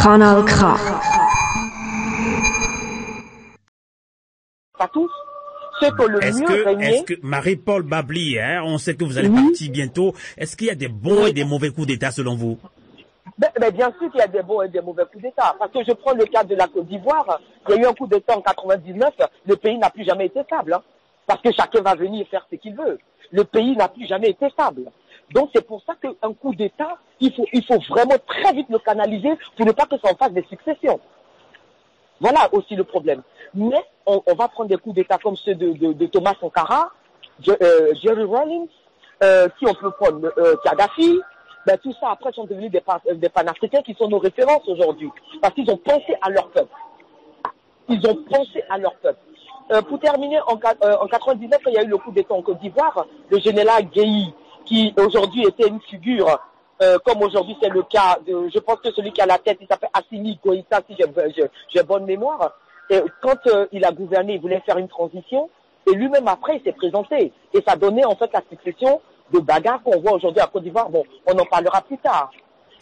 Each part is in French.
Kanal K. Pas tous. Ceux que le mieux régner. Est-ce que Marie-Paul Babli, hein, on sait que vous allez partir bientôt. Est-ce qu'il y a des bons et des mauvais coups d'État selon vous? Mais bien sûr qu'il y a des bons et des mauvais coups d'État. Parce que je prends le cas de la Côte d'Ivoire. Il y a eu un coup d'État en 99. Le pays n'a plus jamais été stable. Hein, parce que chacun va venir faire ce qu'il veut. Le pays n'a plus jamais été stable. Donc c'est pour ça qu'un coup d'État, il faut vraiment très vite le canaliser pour ne pas que ça en fasse des successions. Voilà aussi le problème. Mais on va prendre des coups d'État comme ceux de Thomas Sankara, Jerry Rawlings, qui on peut prendre Kadhafi. Ben, tout ça après sont devenus des panafricains qui sont nos références aujourd'hui. Parce qu'ils ont pensé à leur peuple. Ils ont pensé à leur peuple. Pour terminer, en 99, il y a eu le coup d'État en Côte d'Ivoire, le général Guéhi, qui aujourd'hui était une figure, comme aujourd'hui c'est le cas, je pense que celui qui a la tête, il s'appelle Assimi Goïta, si j'ai bonne mémoire. Et quand il a gouverné, il voulait faire une transition, et lui-même après, il s'est présenté. Et ça donnait en fait la succession de bagarres qu'on voit aujourd'hui à Côte d'Ivoire. Bon, on en parlera plus tard.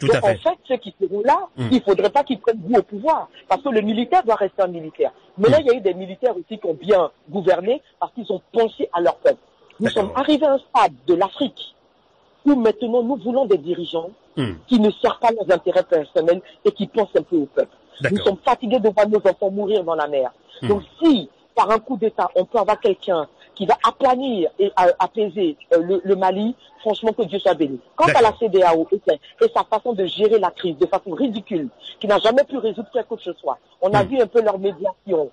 Tout Donc à fait. en fait, ceux qui seront là, il faudrait pas qu'ils prennent goût au pouvoir, parce que le militaire doit rester un militaire. Mais là, il y a eu des militaires aussi qui ont bien gouverné, parce qu'ils ont pensé à leur peuple. Nous sommes arrivés à un stade de l'Afrique où maintenant nous voulons des dirigeants qui ne servent pas leurs intérêts personnels et qui pensent un peu au peuple. Nous sommes fatigués de voir nos enfants mourir dans la mer. Donc si, par un coup d'État, on peut avoir quelqu'un qui va aplanir et apaiser le Mali, franchement que Dieu soit béni. Quant à la CEDEAO et sa façon de gérer la crise de façon ridicule, qui n'a jamais pu résoudre quelque chose que ce soit. On a vu un peu leur médiation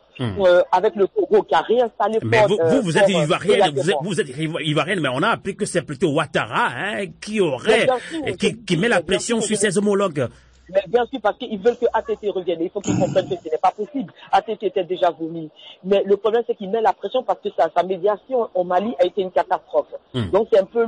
avec le Togo qui a réinstallé. Mais vous êtes ivoirienne, vous êtes ivoirienne, mais on a appris que c'est plutôt Ouattara qui aurait, qui met la pression sur ses homologues. Mais bien sûr, parce qu'ils veulent que ATT revienne. Il faut qu'ils comprennent que ce n'est pas possible. ATT était déjà vomi. Mais le problème, c'est qu'il met la pression parce que sa médiation au Mali a été une catastrophe. Donc, c'est un peu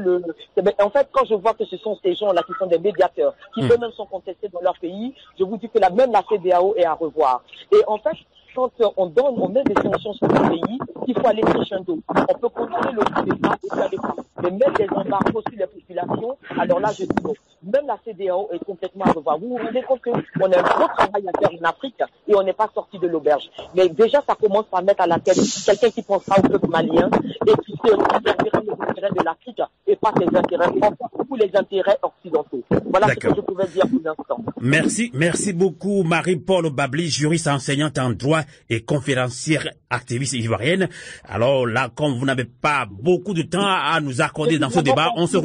en fait, quand je vois que ce sont ces gens-là qui sont des médiateurs, qui eux-mêmes sont contestés dans leur pays, je vous dis que même la CEDEAO est à revoir. Et en fait, quand on met des sanctions sur le pays, il faut aller crescendo. On peut contrôler le coup d'État et aller pas. Mais mettre des embargos sur les populations, alors là, je dis non. Même la CEDEAO est complètement à revoir. Vous vous rendez compte qu'on a un gros travail à faire en Afrique et on n'est pas sorti de l'auberge. Mais déjà, ça commence par mettre à la tête quelqu'un qui pensera au peuple malien et qui servira les intérêts de l'Afrique et pas ses intérêts propres ou les intérêts occidentaux. Voilà ce que je pouvais dire pour l'instant. Merci beaucoup Marie-Paul Babli, juriste enseignante en droit et conférencière activiste ivoirienne. Alors là, comme vous n'avez pas beaucoup de temps à nous accorder dans ce débat, on se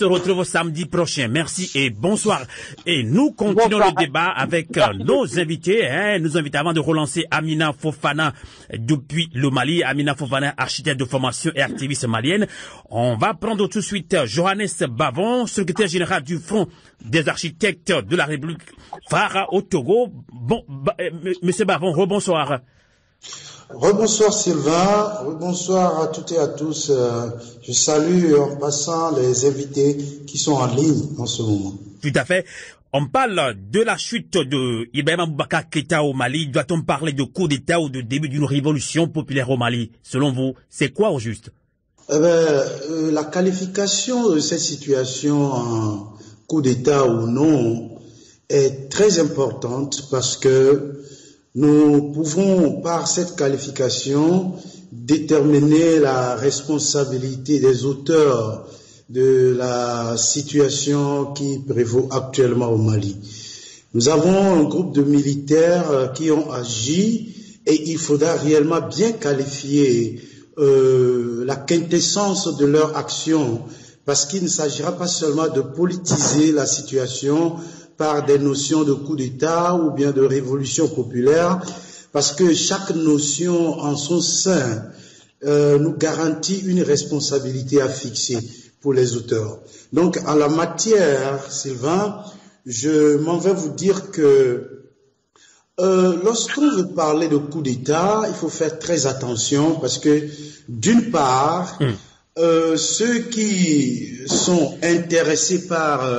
retrouve samedi prochain. Merci et bonsoir. Et nous continuons le débat avec nos invités. Nous invitons avant de relancer Amina Fofana depuis le Mali. Amina Fofana, architecte de formation et activiste malienne. On va prendre tout de suite Johannes Bavon, secrétaire général du Front des architectes de la République phare au Togo. Bon, monsieur Bavon, rebonsoir. Rebonsoir Sylvain, rebonsoir à toutes et à tous. Je salue en passant les invités qui sont en ligne en ce moment. Tout à fait. On parle de la chute de Ibrahima Boubacar Keïta au Mali. Doit-on parler de coup d'État ou de début d'une révolution populaire au Mali? Selon vous, c'est quoi au juste? La qualification de cette situation en coup d'État ou non est très importante parce que nous pouvons, par cette qualification, déterminer la responsabilité des auteurs de la situation qui prévaut actuellement au Mali. Nous avons un groupe de militaires qui ont agi et il faudra réellement bien qualifier la quintessence de leur action parce qu'il ne s'agira pas seulement de politiser la situation par des notions de coup d'État ou bien de révolution populaire, parce que chaque notion en son sein nous garantit une responsabilité à fixer pour les auteurs. Donc, en la matière, Sylvain, je m'en vais vous dire que lorsqu'on veut parler de coup d'État, il faut faire très attention parce que, d'une part, ceux qui sont intéressés par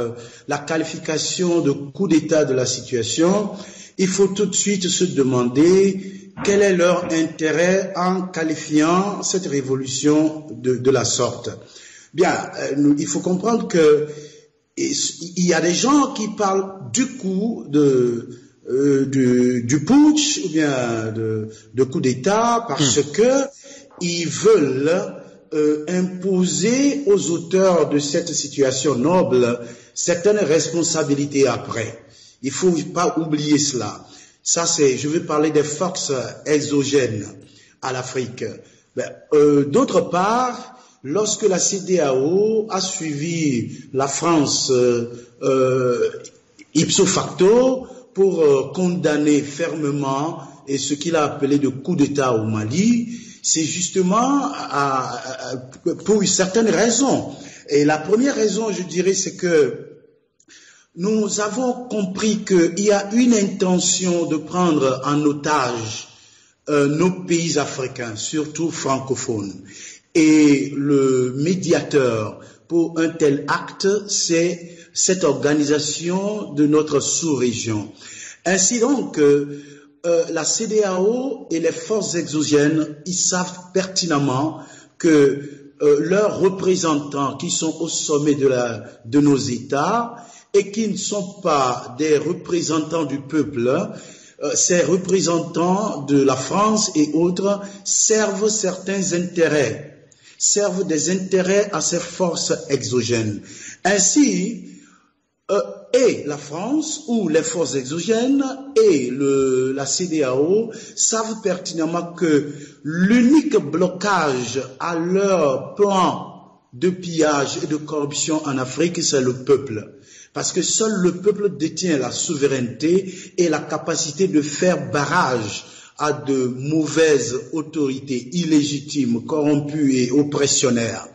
la qualification de coup d'État de la situation, il faut tout de suite se demander quel est leur intérêt en qualifiant cette révolution de la sorte. Bien, il faut comprendre que il y a des gens qui parlent du coup du putsch ou bien de coup d'État parce que ils veulent imposer aux auteurs de cette situation noble certaines responsabilités après. Il faut pas oublier cela. Ça je veux parler des forces exogènes à l'Afrique. D'autre part, lorsque la CEDEAO a suivi la France ipso facto pour condamner fermement et ce qu'il a appelé de coup d'État au Mali, c'est justement pour certaines raisons. Et la première raison, je dirais, c'est que nous avons compris qu'il y a une intention de prendre en otage nos pays africains, surtout francophones. Et le médiateur pour un tel acte, c'est cette organisation de notre sous-région. Ainsi donc, la CEDEAO et les forces exogènes, ils savent pertinemment que leurs représentants qui sont au sommet de nos États et qui ne sont pas des représentants du peuple, ces représentants de la France et autres servent certains intérêts, servent des intérêts à ces forces exogènes. Ainsi, et la France ou les forces exogènes et la CEDEAO savent pertinemment que l'unique blocage à leur plan de pillage et de corruption en Afrique, c'est le peuple. Parce que seul le peuple détient la souveraineté et la capacité de faire barrage à de mauvaises autorités illégitimes, corrompues et oppressionnaires.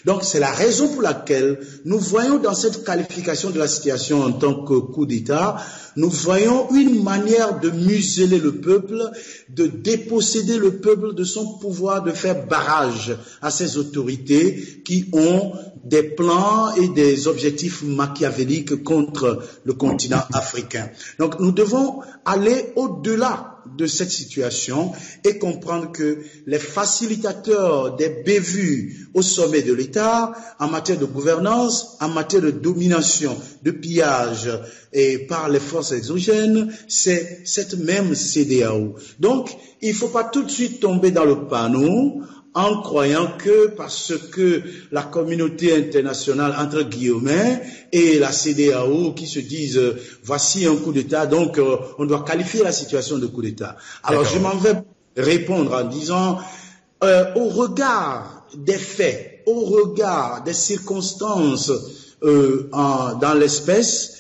Donc c'est la raison pour laquelle nous voyons dans cette qualification de la situation en tant que coup d'État, nous voyons une manière de museler le peuple, de déposséder le peuple de son pouvoir de faire barrage à ces autorités qui ont des plans et des objectifs machiavéliques contre le continent africain. Donc nous devons aller au-delà de cette situation et comprendre que les facilitateurs des bévues au sommet de l'État en matière de gouvernance, en matière de domination, de pillage et par les forces exogènes, c'est cette même CEDEAO. Donc, il ne faut pas tout de suite tomber dans le panneau en croyant que parce que la communauté internationale, entre guillemets, et la CEDEAO qui se disent voici un coup d'État, donc on doit qualifier la situation de coup d'État. Alors je m'en vais répondre en disant au regard des faits, au regard des circonstances dans l'espèce,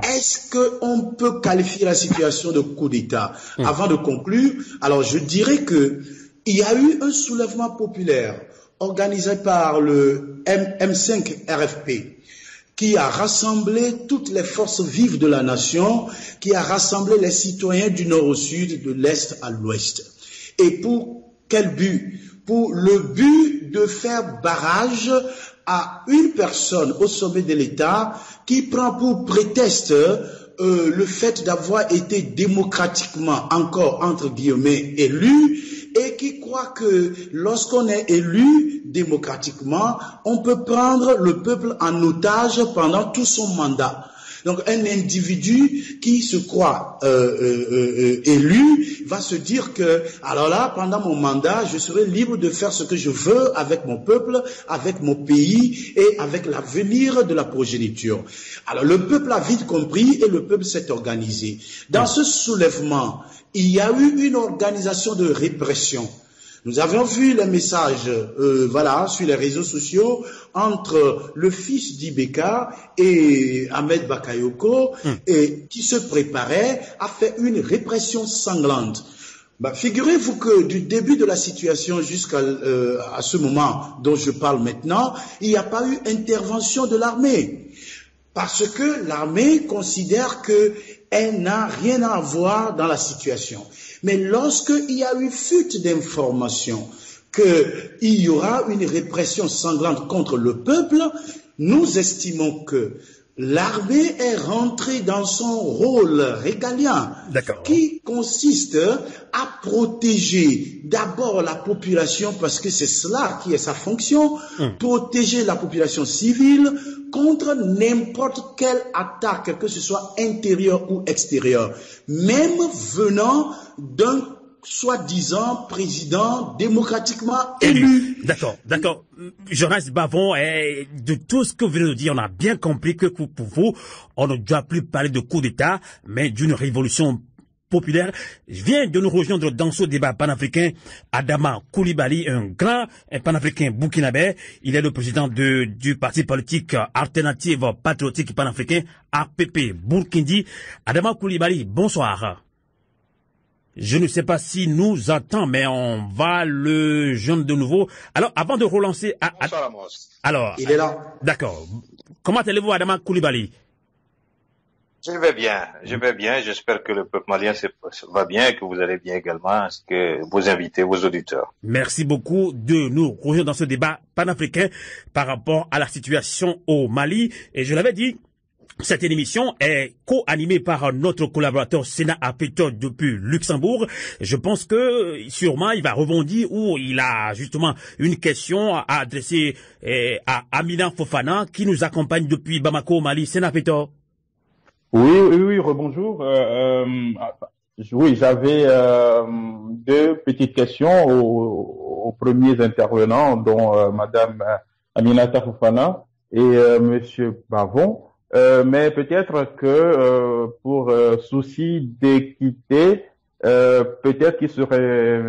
est-ce qu'on peut qualifier la situation de coup d'État? Avant de conclure, alors je dirais que il y a eu un soulèvement populaire organisé par le M5 RFP qui a rassemblé toutes les forces vives de la nation, qui a rassemblé les citoyens du nord au sud, de l'est à l'ouest. Et pour quel but? Pour le but de faire barrage à une personne au sommet de l'État qui prend pour prétexte le fait d'avoir été démocratiquement encore, entre guillemets, élu, et qui croit que lorsqu'on est élu démocratiquement, on peut prendre le peuple en otage pendant tout son mandat. Donc un individu qui se croit élu va se dire que, alors là, pendant mon mandat, je serai libre de faire ce que je veux avec mon peuple, avec mon pays et avec l'avenir de la progéniture. Alors le peuple a vite compris et le peuple s'est organisé. Dans ce soulèvement, il y a eu une organisation de répression. Nous avions vu les messages sur les réseaux sociaux entre le fils d'Ibeka et Ahmed Bakayoko et qui se préparait à faire une répression sanglante. Figurez-vous que du début de la situation jusqu'à ce moment dont je parle maintenant, il n'y a pas eu intervention de l'armée. Parce que l'armée considère qu'elle n'a rien à voir dans la situation. Mais lorsqu'il y a eu fuite d'informations qu'il y aura une répression sanglante contre le peuple, nous estimons que l'armée est rentrée dans son rôle régalien qui consiste à protéger d'abord la population parce que c'est cela qui est sa fonction, protéger la population civile contre n'importe quelle attaque, que ce soit intérieure ou extérieure, même venant d'un soi-disant président démocratiquement élu. D'accord. Jonas Bavon, de tout ce que vous venez de dire, on a bien compris que pour vous, on ne doit plus parler de coup d'État, mais d'une révolution populaire. Vient de nous rejoindre dans ce débat panafricain Adama Coulibaly, un grand panafricain burkinabé. Il est le président du parti politique Alternative Patriotique Panafricain, APP Burkindi. Adama Coulibaly, bonsoir. Je ne sais pas s'il nous attend, mais on va le joindre de nouveau. Alors, avant de relancer... Alors, il est là. D'accord. Comment allez-vous, Adama Coulibaly? Je vais bien. J'espère que le peuple malien va bien et que vous allez bien également, ainsi que vos invités, vos auditeurs. Merci beaucoup de nous rejoindre dans ce débat panafricain par rapport à la situation au Mali. Et je l'avais dit, cette émission est co-animée par notre collaborateur Sénat Apeto depuis Luxembourg. Je pense que sûrement il va rebondir ou il a justement une question à adresser à Amina Fofana qui nous accompagne depuis Bamako au Mali. Sénat Apeto. Oui, rebonjour. Oui, j'avais deux petites questions aux premiers intervenants, dont Madame Aminata Fofana et Monsieur Bavon. Mais peut-être que pour souci d'équité, peut-être qu'il serait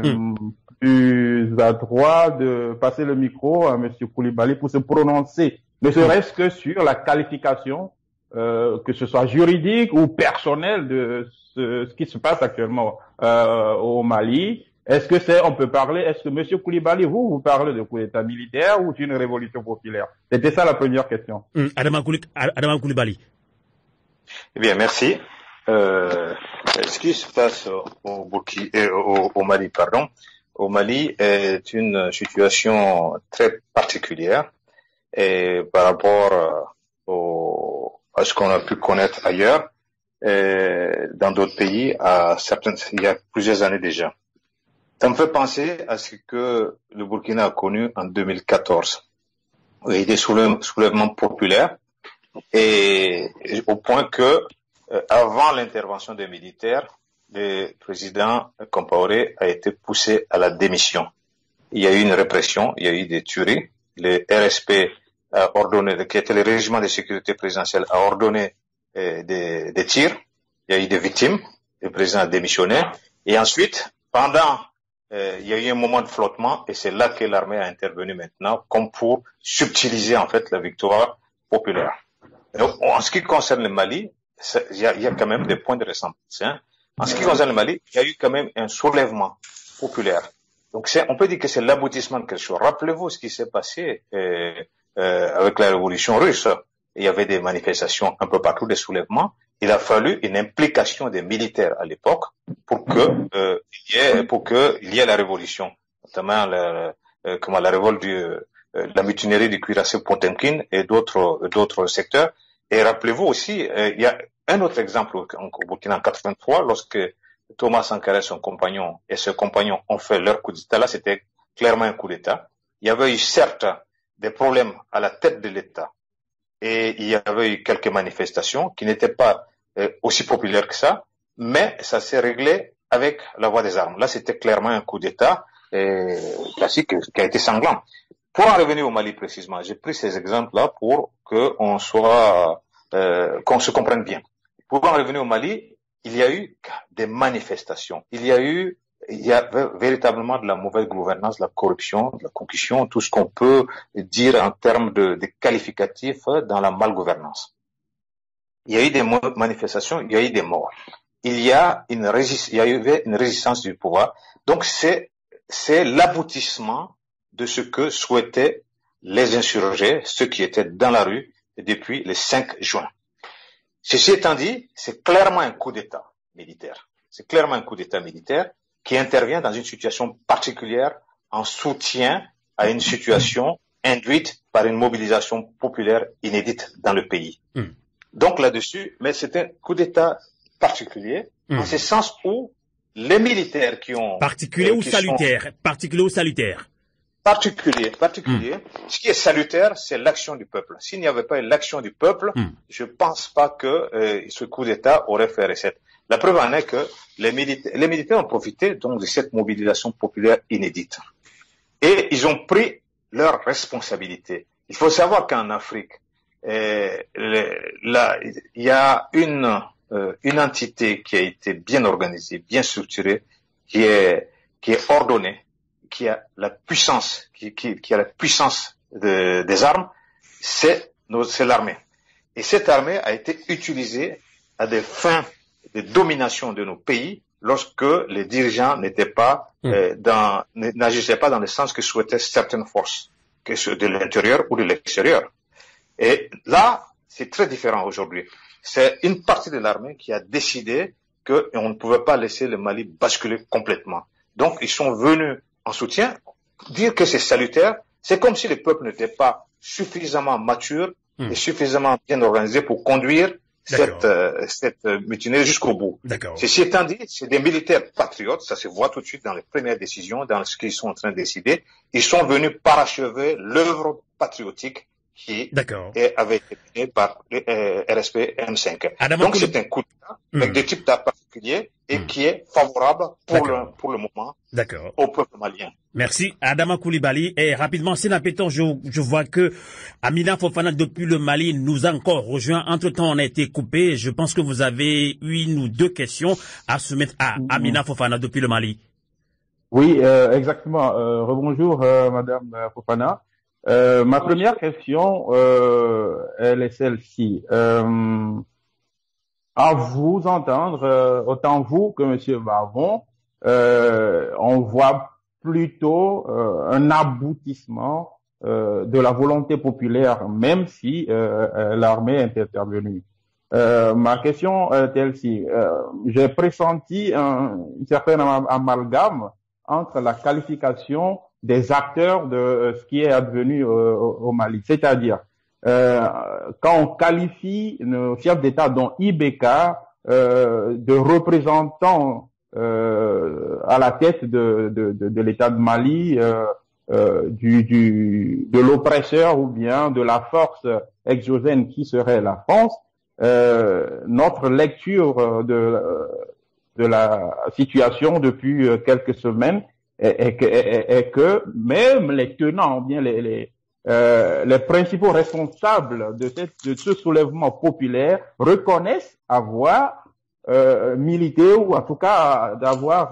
plus adroit de passer le micro à Monsieur Coulibaly pour se prononcer, ne serait-ce que sur la qualification, que ce soit juridique ou personnel de ce qui se passe actuellement au Mali. Est-ce que Monsieur Coulibaly, vous parlez de coup d'État militaire ou d'une révolution populaire? C'était ça la première question. Adama Coulibaly. Eh bien, merci. Ce qui se passe au Mali, au Mali est une situation très particulière et par rapport à ce qu'on a pu connaître ailleurs, dans d'autres pays, il y a plusieurs années déjà. Ça me fait penser à ce que le Burkina a connu en 2014. Il y a eu des soulèvements populaires et au point que, avant l'intervention des militaires, le président Compaoré a été poussé à la démission. Il y a eu une répression, il y a eu des tueries. Le RSP a ordonné, qui était le régiment de sécurité présidentielle, a ordonné des tirs. Il y a eu des victimes. Le président a démissionné. Et ensuite, il y a eu un moment de flottement et c'est là que l'armée a intervenu maintenant, comme pour subtiliser en fait la victoire populaire. Donc, en ce qui concerne le Mali, il y a quand même des points de ressemblance. En ce qui concerne le Mali, il y a eu quand même un soulèvement populaire. Donc, on peut dire que c'est l'aboutissement de quelque chose. Rappelez-vous ce qui s'est passé avec la révolution russe. Il y avait des manifestations un peu partout, des soulèvements. Il a fallu une implication des militaires à l'époque pour qu'il y ait la révolution, notamment la révolte la mutinerie du cuirassé Potemkin et d'autres secteurs. Et rappelez-vous aussi, il y a un autre exemple au Burkina en 83, lorsque Thomas Sankara et ses compagnons ont fait leur coup d'État. Là, c'était clairement un coup d'État. Il y avait eu certes des problèmes à la tête de l'État et il y avait eu quelques manifestations qui n'étaient pas aussi populaires que ça, mais ça s'est réglé avec la voie des armes. Là, c'était clairement un coup d'État classique qui a été sanglant. Pour en revenir au Mali précisément, j'ai pris ces exemples-là pour qu'on se comprenne bien. Pour en revenir au Mali, il y a eu des manifestations. Il y avait véritablement de la mauvaise gouvernance, de la corruption, de la concussion, tout ce qu'on peut dire en termes de qualificatifs dans la malgouvernance. Il y a eu des manifestations, il y a eu des morts. Il y avait une résistance du pouvoir. Donc c'est l'aboutissement de ce que souhaitaient les insurgés, ceux qui étaient dans la rue depuis le 5 juin. Ceci étant dit, c'est clairement un coup d'État militaire. C'est clairement un coup d'État militaire qui intervient dans une situation particulière en soutien à une situation induite par une mobilisation populaire inédite dans le pays. Donc là-dessus, mais c'est un coup d'État particulier, en ce sens où les militaires qui ont... Particulier ou salutaire? Particulier ou salutaire? Particulier. Ce qui est salutaire, c'est l'action du peuple. S'il n'y avait pas eu l'action du peuple, je pense pas que ce coup d'État aurait fait recette. La preuve en est que les militaires ont profité donc de cette mobilisation populaire inédite. Et ils ont pris leurs responsabilités. Il faut savoir qu'en Afrique, il y a une entité qui a été bien organisée, bien structurée, qui est ordonnée, qui a la puissance, qui a la puissance des armes, c'est l'armée. Et cette armée a été utilisée à des fins de domination de nos pays lorsque les dirigeants n'agissaient pas dans le sens que souhaitaient certaines forces, que ce de l'intérieur ou de l'extérieur. Et là, c'est très différent aujourd'hui. C'est une partie de l'armée qui a décidé qu'on ne pouvait pas laisser le Mali basculer complètement. Donc, ils sont venus en soutien. Dire que c'est salutaire, c'est comme si le peuple n'était pas suffisamment mature et suffisamment bien organisé pour conduire cette mutinerie jusqu'au bout. Ceci étant dit, c'est des militaires patriotes, ça se voit tout de suite dans les premières décisions, dans ce qu'ils sont en train de décider. Ils sont venus parachever l'œuvre patriotique qui avait été menée par le RSP M5. Donc c'est un coup d'État avec des types particuliers et qui est favorable pour le moment au peuple malien. Merci. Adama Coulibaly. Et rapidement, Sénapéton, je vois que Amina Fofana depuis le Mali nous a encore rejoint. Entre-temps, on a été coupé. Je pense que vous avez une ou deux questions à soumettre à Amina Fofana depuis le Mali. Oui, exactement. Rebonjour, Madame Fofana. Ma première question, elle est celle-ci. À vous entendre, autant vous que Monsieur Bavon, on voit plutôt un aboutissement de la volonté populaire, même si l'armée est intervenue. Ma question est celle-ci. J'ai pressenti un certain amalgame entre la qualification des acteurs de ce qui est advenu au Mali. C'est-à-dire, quand on qualifie nos chefs d'État, dont IBK, de représentants à la tête de l'État de Mali, de l'oppresseur ou bien de la force exogène qui serait la France, notre lecture de la situation depuis quelques semaines est que même les tenants, bien les principaux responsables de ce soulèvement populaire reconnaissent avoir milité ou en tout cas d'avoir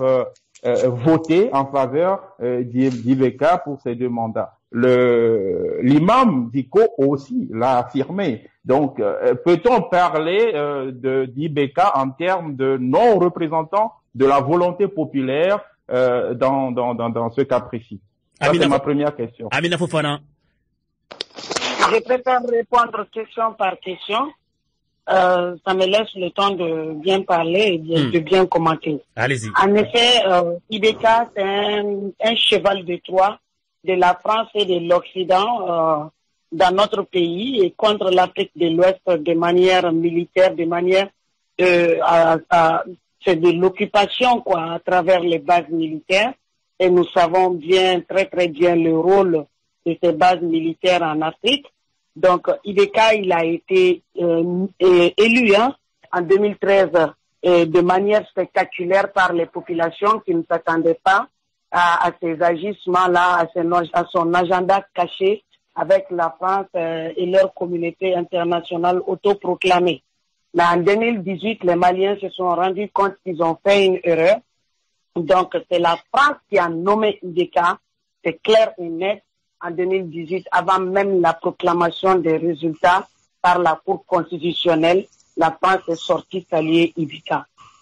voté en faveur d'IBK pour ces deux mandats. L'imam Diko aussi l'a affirmé. Donc, peut-on parler d'IBK en termes de non-représentant de la volonté populaire dans ce cas précis? Ça, c'est ma première question. Amina Fofana. Je préfère répondre question par question. Ça me laisse le temps de bien parler et de bien commenter. Allez-y. En effet, IBK, c'est un cheval de Troie de la France et de l'Occident dans notre pays et contre l'Afrique de l'Ouest de manière militaire, de manière c'est de l'occupation quoi à travers les bases militaires. Et nous savons bien, très très bien le rôle de ces bases militaires en Afrique. Donc, IBK, il a été élu en 2013 de manière spectaculaire par les populations qui ne s'attendaient pas à ces agissements-là, à son agenda caché avec la France et leur communauté internationale autoproclamée. Mais en 2018, les Maliens se sont rendus compte qu'ils ont fait une erreur. Donc, c'est la France qui a nommé IBK, c'est clair et net, en 2018, avant même la proclamation des résultats par la Cour constitutionnelle, la France est sortie saluer IBK.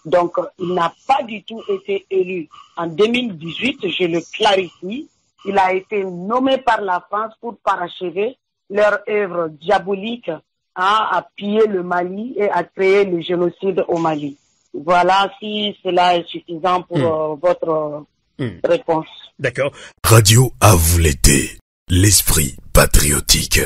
Donc, il n'a pas du tout été élu en 2018, je le clarifie. Il a été nommé par la France pour parachever leur œuvre diabolique à piller le Mali et à créer le génocide au Mali. Voilà, si cela est suffisant pour votre réponse. D'accord. Radio à vous l'été, l'esprit patriotique.